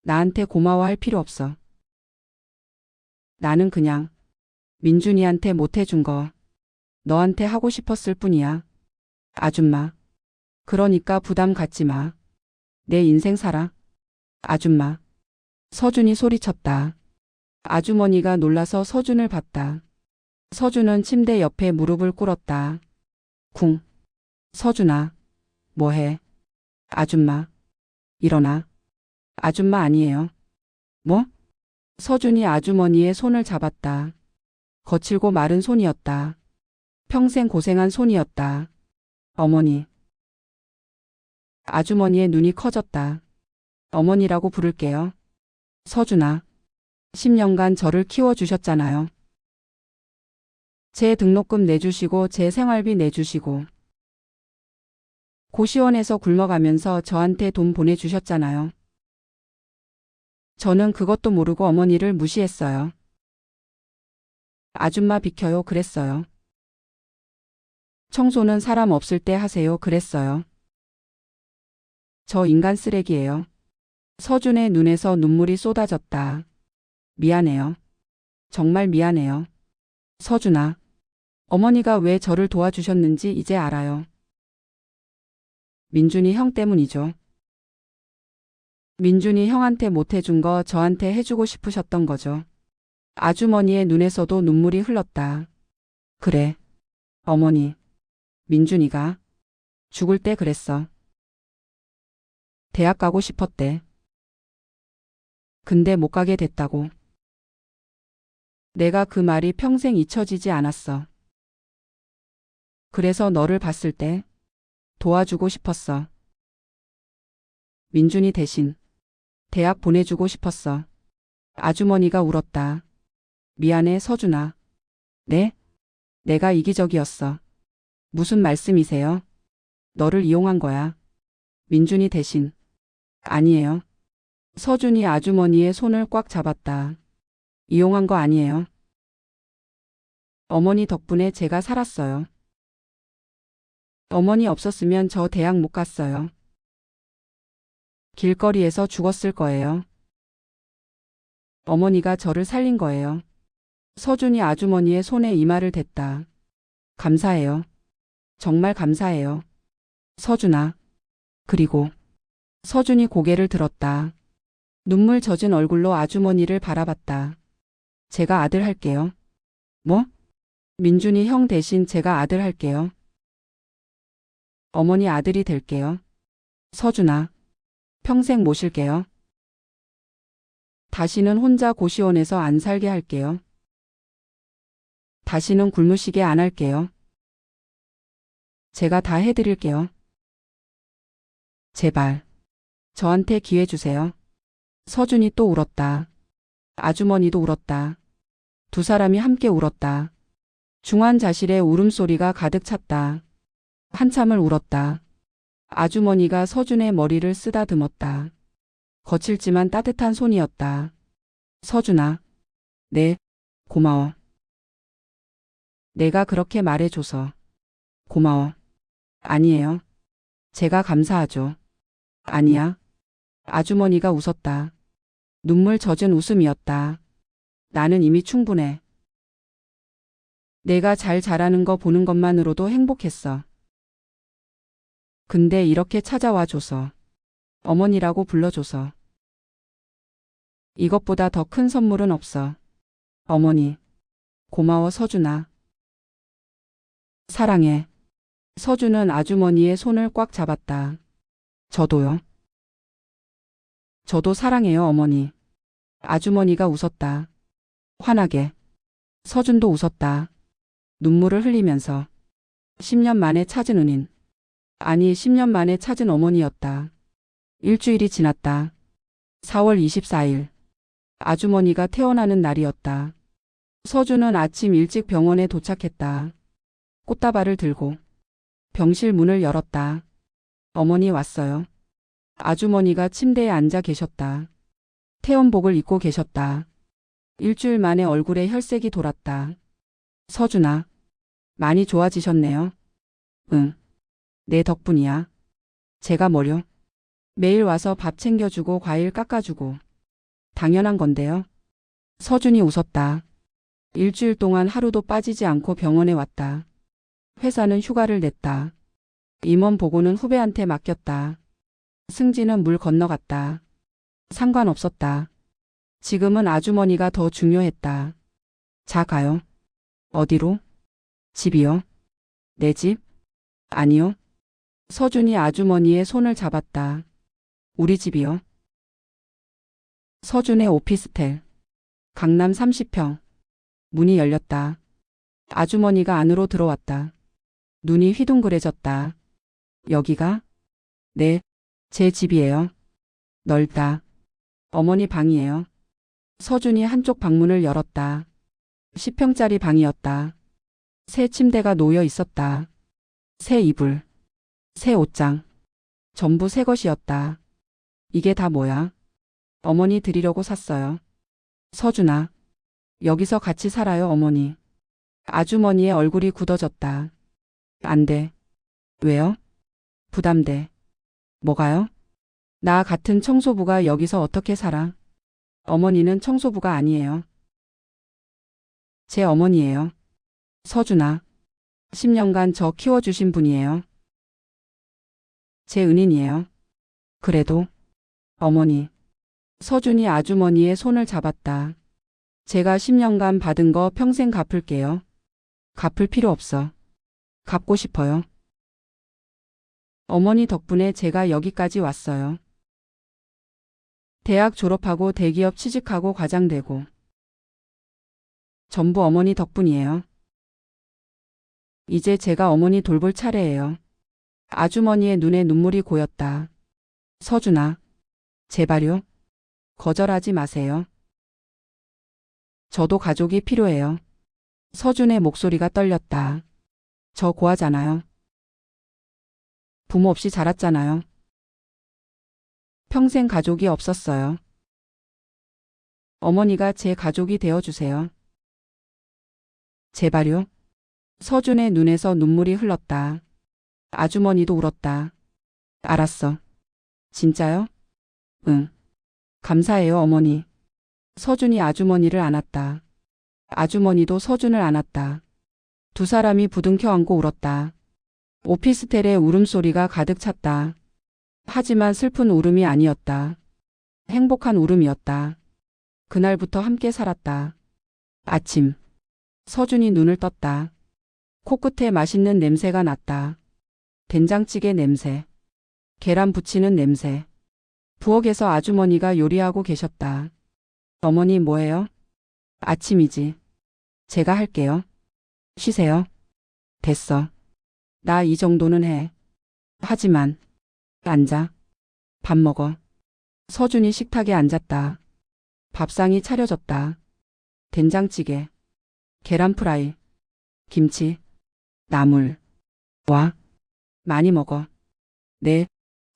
나한테 고마워할 필요 없어. 나는 그냥 민준이한테 못해준 거 너한테 하고 싶었을 뿐이야. 아줌마. 그러니까 부담 갖지 마. 내 인생 살아. 아줌마. 서준이 소리쳤다. 아주머니가 놀라서 서준을 봤다. 서준은 침대 옆에 무릎을 꿇었다. 쿵. 서준아. 뭐해? 아줌마. 일어나. 아줌마 아니에요. 뭐? 서준이 아주머니의 손을 잡았다. 거칠고 마른 손이었다. 평생 고생한 손이었다. 어머니. 아주머니의 눈이 커졌다. 어머니라고 부를게요. 서준아. 10년간 저를 키워주셨잖아요. 제 등록금 내주시고 제 생활비 내주시고 고시원에서 굶어가면서 저한테 돈 보내주셨잖아요. 저는 그것도 모르고 어머니를 무시했어요. 아줌마 비켜요 그랬어요. 청소는 사람 없을 때 하세요 그랬어요. 저 인간 쓰레기예요. 서준의 눈에서 눈물이 쏟아졌다. 미안해요. 정말 미안해요. 서준아. 어머니가 왜 저를 도와주셨는지 이제 알아요. 민준이 형 때문이죠. 민준이 형한테 못해준 거 저한테 해주고 싶으셨던 거죠. 아주머니의 눈에서도 눈물이 흘렀다. 그래. 어머니. 민준이가 죽을 때 그랬어. 대학 가고 싶었대. 근데 못 가게 됐다고. 내가 그 말이 평생 잊혀지지 않았어. 그래서 너를 봤을 때 도와주고 싶었어. 민준이 대신 대학 보내주고 싶었어. 아주머니가 울었다. 미안해 서준아. 네? 내가 이기적이었어. 무슨 말씀이세요? 너를 이용한 거야. 민준이 대신. 아니에요. 서준이 아주머니의 손을 꽉 잡았다. 이용한 거 아니에요. 어머니 덕분에 제가 살았어요. 어머니 없었으면 저 대학 못 갔어요. 길거리에서 죽었을 거예요. 어머니가 저를 살린 거예요. 서준이 아주머니의 손에 이마를 댔다. 감사해요. 정말 감사해요. 서준아. 그리고 서준이 고개를 들었다. 눈물 젖은 얼굴로 아주머니를 바라봤다. 제가 아들 할게요. 뭐? 민준이 형 대신 제가 아들 할게요. 어머니 아들이 될게요. 서준아. 평생 모실게요. 다시는 혼자 고시원에서 안 살게 할게요. 다시는 굶으시게 안 할게요. 제가 다 해드릴게요. 제발. 저한테 기회 주세요. 서준이 또 울었다. 아주머니도 울었다. 두 사람이 함께 울었다. 중환자실에 울음소리가 가득 찼다. 한참을 울었다. 아주머니가 서준의 머리를 쓰다듬었다. 거칠지만 따뜻한 손이었다. 서준아. 네, 고마워. 내가 그렇게 말해줘서. 고마워. 아니에요. 제가 감사하죠. 아니야. 아주머니가 웃었다. 눈물 젖은 웃음이었다. 나는 이미 충분해. 내가 잘 자라는 거 보는 것만으로도 행복했어. 근데 이렇게 찾아와줘서. 어머니라고 불러줘서. 이것보다 더 큰 선물은 없어. 어머니. 고마워 서준아. 사랑해. 서준은 아주머니의 손을 꽉 잡았다. 저도요. 저도 사랑해요 어머니. 아주머니가 웃었다. 환하게. 서준도 웃었다. 눈물을 흘리면서. 10년 만에 찾은 은인. 아니 10년 만에 찾은 어머니였다. 일주일이 지났다. 4월 24일. 아주머니가 태어나는 날이었다. 서준은 아침 일찍 병원에 도착했다. 꽃다발을 들고. 병실 문을 열었다. 어머니 왔어요. 아주머니가 침대에 앉아 계셨다. 태원복을 입고 계셨다. 일주일 만에 얼굴에 혈색이 돌았다. 서준아. 많이 좋아지셨네요. 응. 내 덕분이야. 제가 뭐려? 매일 와서 밥 챙겨주고 과일 깎아주고. 당연한 건데요. 서준이 웃었다. 일주일 동안 하루도 빠지지 않고 병원에 왔다. 회사는 휴가를 냈다. 임원 보고는 후배한테 맡겼다. 승진은 물 건너갔다. 상관없었다. 지금은 아주머니가 더 중요했다. 자 가요. 어디로? 집이요. 내 집? 아니요. 서준이 아주머니의 손을 잡았다. 우리 집이요. 서준의 오피스텔. 강남 30평. 문이 열렸다. 아주머니가 안으로 들어왔다. 눈이 휘둥그레졌다. 여기가? 네, 제 집이에요. 넓다. 어머니 방이에요. 서준이 한쪽 방문을 열었다. 10평짜리 방이었다. 새 침대가 놓여 있었다. 새 이불. 새 옷장. 전부 새 것이었다. 이게 다 뭐야? 어머니 드리려고 샀어요. 서준아. 여기서 같이 살아요 어머니. 아주머니의 얼굴이 굳어졌다. 안 돼. 왜요? 부담돼. 뭐가요? 나 같은 청소부가 여기서 어떻게 살아? 어머니는 청소부가 아니에요. 제 어머니예요. 서준아. 10년간 저 키워주신 분이에요. 제 은인이에요. 그래도 어머니. 서준이 아주머니의 손을 잡았다. 제가 10년간 받은 거 평생 갚을게요. 갚을 필요 없어. 갚고 싶어요. 어머니 덕분에 제가 여기까지 왔어요. 대학 졸업하고 대기업 취직하고 과장되고. 전부 어머니 덕분이에요. 이제 제가 어머니 돌볼 차례예요. 아주머니의 눈에 눈물이 고였다. 서준아. 제발요. 거절하지 마세요. 저도 가족이 필요해요. 서준의 목소리가 떨렸다. 저 고아잖아요. 부모 없이 자랐잖아요. 평생 가족이 없었어요. 어머니가 제 가족이 되어주세요. 제발요. 서준의 눈에서 눈물이 흘렀다. 아주머니도 울었다. 알았어. 진짜요? 응. 감사해요 어머니. 서준이 아주머니를 안았다. 아주머니도 서준을 안았다. 두 사람이 부둥켜 안고 울었다. 오피스텔에 울음소리가 가득 찼다. 하지만 슬픈 울음이 아니었다. 행복한 울음이었다. 그날부터 함께 살았다. 아침. 서준이 눈을 떴다. 코끝에 맛있는 냄새가 났다. 된장찌개 냄새. 계란 부치는 냄새. 부엌에서 아주머니가 요리하고 계셨다. 어머니 뭐해요? 아침이지. 제가 할게요. 쉬세요. 됐어. 나 이 정도는 해. 하지만. 앉아. 밥 먹어. 서준이 식탁에 앉았다. 밥상이 차려졌다. 된장찌개. 계란 프라이. 김치. 나물. 와. 많이 먹어. 네.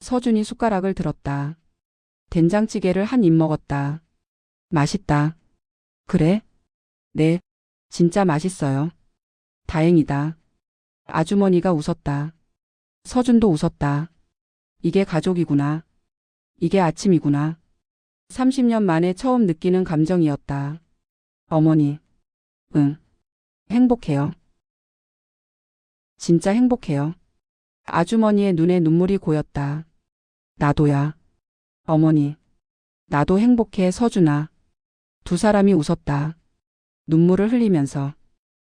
서준이 숟가락을 들었다. 된장찌개를 한 입 먹었다. 맛있다. 그래? 네. 진짜 맛있어요. 다행이다. 아주머니가 웃었다. 서준도 웃었다. 이게 가족이구나. 이게 아침이구나. 30년 만에 처음 느끼는 감정이었다. 어머니. 응. 행복해요. 진짜 행복해요. 아주머니의 눈에 눈물이 고였다. 나도야. 어머니. 나도 행복해 서준아. 두 사람이 웃었다. 눈물을 흘리면서.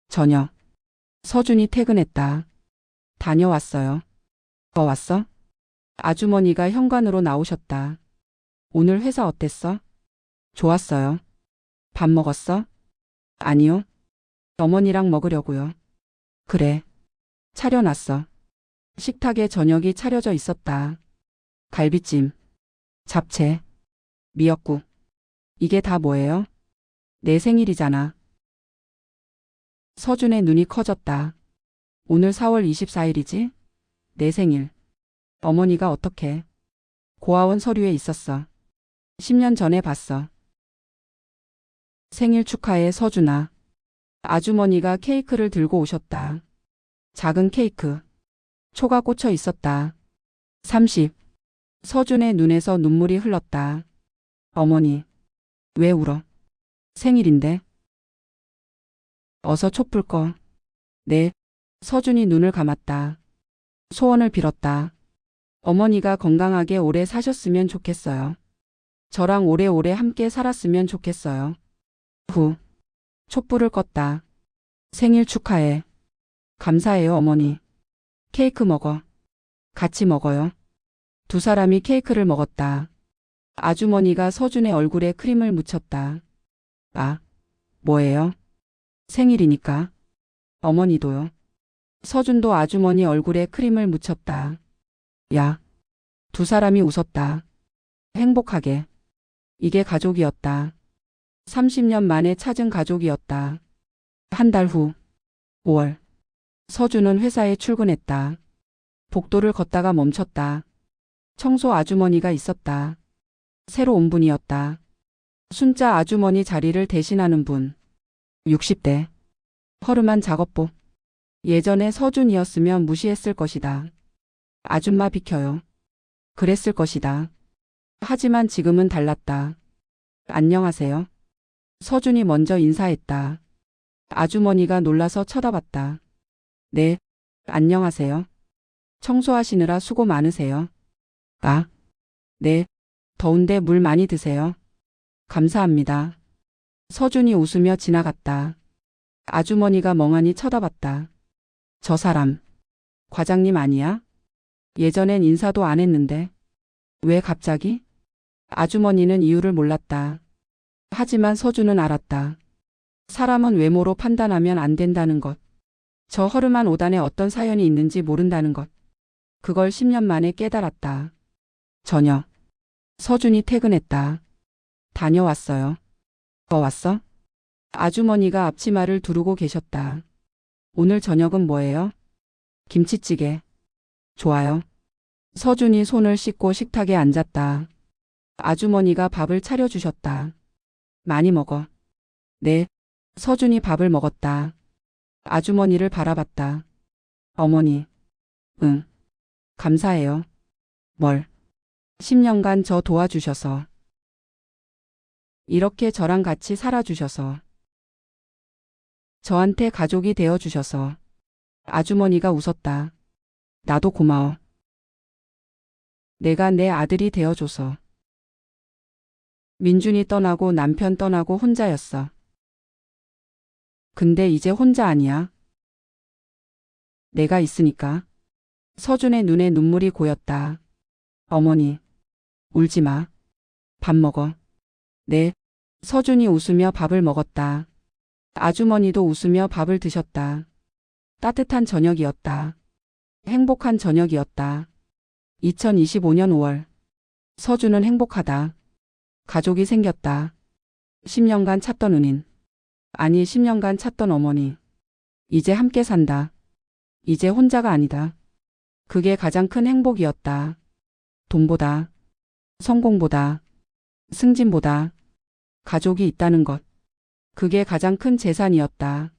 저녁. 서준이 퇴근했다. 다녀왔어요. 왔어? 아주머니가 현관으로 나오셨다. 오늘 회사 어땠어? 좋았어요. 밥 먹었어? 아니요. 어머니랑 먹으려고요. 그래. 차려놨어. 식탁에 저녁이 차려져 있었다. 갈비찜, 잡채, 미역국. 이게 다 뭐예요? 내 생일이잖아. 서준의 눈이 커졌다. 오늘 4월 24일이지? 내 생일. 어머니가 어떻게? 고아원 서류에 있었어. 10년 전에 봤어. 생일 축하해 서준아. 아주머니가 케이크를 들고 오셨다. 작은 케이크. 초가 꽂혀 있었다. 30. 서준의 눈에서 눈물이 흘렀다. 어머니. 왜 울어? 생일인데. 어서 촛불 꺼. 네. 서준이 눈을 감았다. 소원을 빌었다. 어머니가 건강하게 오래 사셨으면 좋겠어요. 저랑 오래오래 함께 살았으면 좋겠어요. 후. 촛불을 껐다. 생일 축하해. 감사해요 어머니. 케이크 먹어. 같이 먹어요. 두 사람이 케이크를 먹었다. 아주머니가 서준의 얼굴에 크림을 묻혔다. 아, 뭐예요? 생일이니까. 어머니도요. 서준도 아주머니 얼굴에 크림을 묻혔다. 야. 두 사람이 웃었다. 행복하게. 이게 가족이었다. 30년 만에 찾은 가족이었다. 한 달 후. 5월. 서준은 회사에 출근했다. 복도를 걷다가 멈췄다. 청소 아주머니가 있었다. 새로 온 분이었다. 순자 아주머니 자리를 대신하는 분. 60대. 허름한 작업복. 예전에 서준이었으면 무시했을 것이다. 아줌마 비켜요. 그랬을 것이다. 하지만 지금은 달랐다. 안녕하세요. 서준이 먼저 인사했다. 아주머니가 놀라서 쳐다봤다. 네, 안녕하세요. 청소하시느라 수고 많으세요. 아, 네, 더운데 물 많이 드세요. 감사합니다. 서준이 웃으며 지나갔다. 아주머니가 멍하니 쳐다봤다. 저 사람, 과장님 아니야? 예전엔 인사도 안 했는데. 왜 갑자기? 아주머니는 이유를 몰랐다. 하지만 서준은 알았다. 사람은 외모로 판단하면 안 된다는 것. 저 허름한 옷 안에 어떤 사연이 있는지 모른다는 것. 그걸 10년 만에 깨달았다. 저녁. 서준이 퇴근했다. 다녀왔어요. 왔어? 아주머니가 앞치마를 두르고 계셨다. 오늘 저녁은 뭐예요? 김치찌개. 좋아요. 서준이 손을 씻고 식탁에 앉았다. 아주머니가 밥을 차려주셨다. 많이 먹어. 네. 서준이 밥을 먹었다. 아주머니를 바라봤다. 어머니. 응. 감사해요. 뭘? 10년간 저 도와주셔서. 이렇게 저랑 같이 살아주셔서. 저한테 가족이 되어주셔서. 아주머니가 웃었다. 나도 고마워. 내가 내 아들이 되어줘서. 민준이 떠나고 남편 떠나고 혼자였어. 근데 이제 혼자 아니야. 내가 있으니까. 서준의 눈에 눈물이 고였다. 어머니, 울지 마. 밥 먹어. 네. 서준이 웃으며 밥을 먹었다. 아주머니도 웃으며 밥을 드셨다. 따뜻한 저녁이었다. 행복한 저녁이었다. 2025년 5월. 서준은 행복하다. 가족이 생겼다. 10년간 찾던 은인. 아니 10년간 찾던 어머니. 이제 함께 산다. 이제 혼자가 아니다. 그게 가장 큰 행복이었다. 돈보다, 성공보다, 승진보다 가족이 있다는 것. 그게 가장 큰 재산이었다.